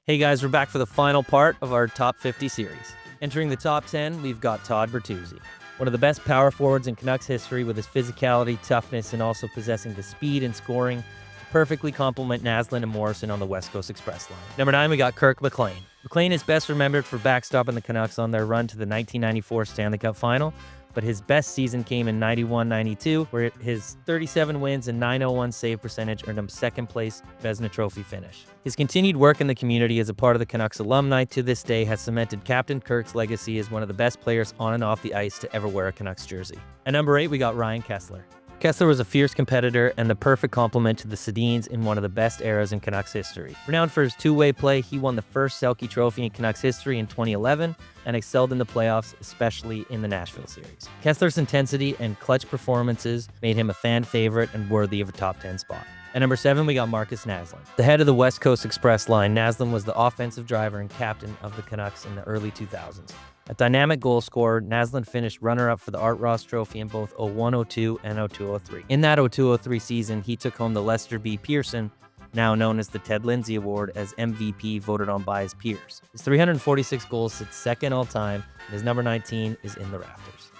Hey guys, we're back for the final part of our top 50 series. Entering the top 10, we've got Todd Bertuzzi, one of the best power forwards in Canucks history with his physicality, toughness, and also possessing the speed and scoring to perfectly complement Naslund and Morrison on the West Coast Express line. Number 9, we got Kirk McLean. McLean is best remembered for backstopping the Canucks on their run to the 1994 Stanley Cup Final, but his best season came in 91-92, where his 37 wins and .901 save percentage earned him second place Vezina Trophy finish. His continued work in the community as a part of the Canucks alumni to this day has cemented Captain Kirk's legacy as one of the best players on and off the ice to ever wear a Canucks jersey. At number 8, we got Ryan Kesler. Kesler was a fierce competitor and the perfect complement to the Sedins in one of the best eras in Canucks history. Renowned for his two-way play, he won the first Selke Trophy in Canucks history in 2011 and excelled in the playoffs, especially in the Nashville series. Kesler's intensity and clutch performances made him a fan favorite and worthy of a top 10 spot. At number 7, we got Marcus Naslund. The head of the West Coast Express line, Naslund was the offensive driver and captain of the Canucks in the early 2000s. A dynamic goal scorer, Naslund finished runner-up for the Art Ross Trophy in both 01-02 and 02-03. In that 02-03 season, he took home the Lester B. Pearson, now known as the Ted Lindsay Award, as MVP voted on by his peers. His 346 goals sits second all-time, and his number 19 is in the rafters.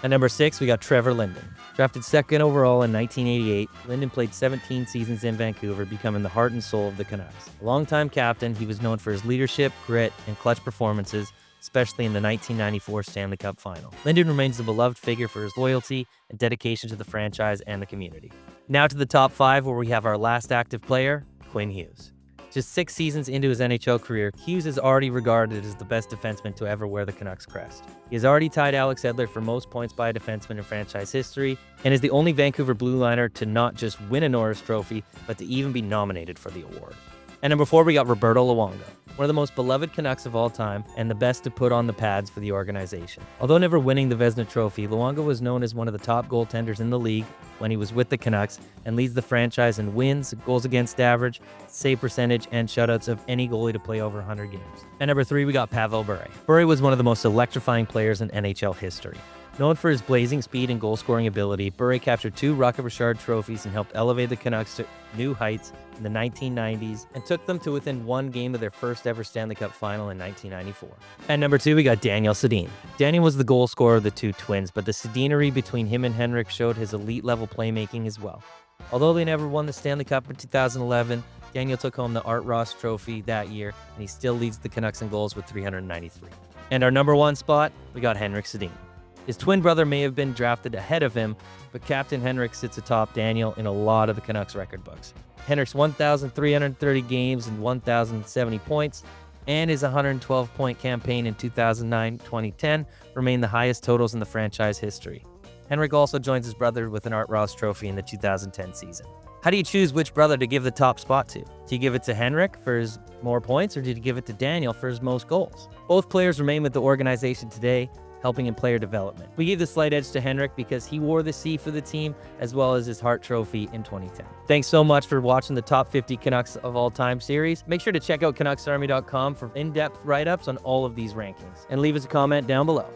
At number 6, we got Trevor Linden. Drafted second overall in 1988, Linden played 17 seasons in Vancouver, becoming the heart and soul of the Canucks. A longtime captain, he was known for his leadership, grit, and clutch performances, especially in the 1994 Stanley Cup Final. Linden remains a beloved figure for his loyalty and dedication to the franchise and the community. Now to the top 5, where we have our last active player, Quinn Hughes. Just 6 seasons into his NHL career, Hughes is already regarded as the best defenseman to ever wear the Canucks crest. He has already tied Alex Edler for most points by a defenseman in franchise history, and is the only Vancouver Blue Liner to not just win a Norris Trophy, but to even be nominated for the award. At number 4, we got Roberto Luongo, one of the most beloved Canucks of all time and the best to put on the pads for the organization. Although never winning the Vezina Trophy, Luongo was known as one of the top goaltenders in the league when he was with the Canucks and leads the franchise in wins, goals against average, save percentage, and shutouts of any goalie to play over 100 games. At number 3, we got Pavel Bure. Bure was one of the most electrifying players in NHL history. Known for his blazing speed and goal-scoring ability, Bure captured 2 Rocket Richard trophies and helped elevate the Canucks to new heights in the 1990s and took them to within 1 game of their first ever Stanley Cup Final in 1994. At number 2, we got Daniel Sedin. Daniel was the goal scorer of the two twins, but the Sedinery between him and Henrik showed his elite-level playmaking as well. Although they never won the Stanley Cup in 2011, Daniel took home the Art Ross Trophy that year, and he still leads the Canucks in goals with 393. And our number 1 spot, we got Henrik Sedin. His twin brother may have been drafted ahead of him, but Captain Henrik sits atop Daniel in a lot of the Canucks record books. Henrik's 1,330 games and 1,070 points, and his 112-point campaign in 2009-2010 remain the highest totals in the franchise history. Henrik also joins his brother with an Art Ross Trophy in the 2010 season. How do you choose which brother to give the top spot to? Do you give it to Henrik for his more points, or did you give it to Daniel for his most goals? Both players remain with the organization today, helping in player development. We gave the slight edge to Henrik because he wore the C for the team, as well as his Hart Trophy in 2010. Thanks so much for watching the Top 50 Canucks of All Time series. Make sure to check out CanucksArmy.com for in-depth write-ups on all of these rankings, and leave us a comment down below.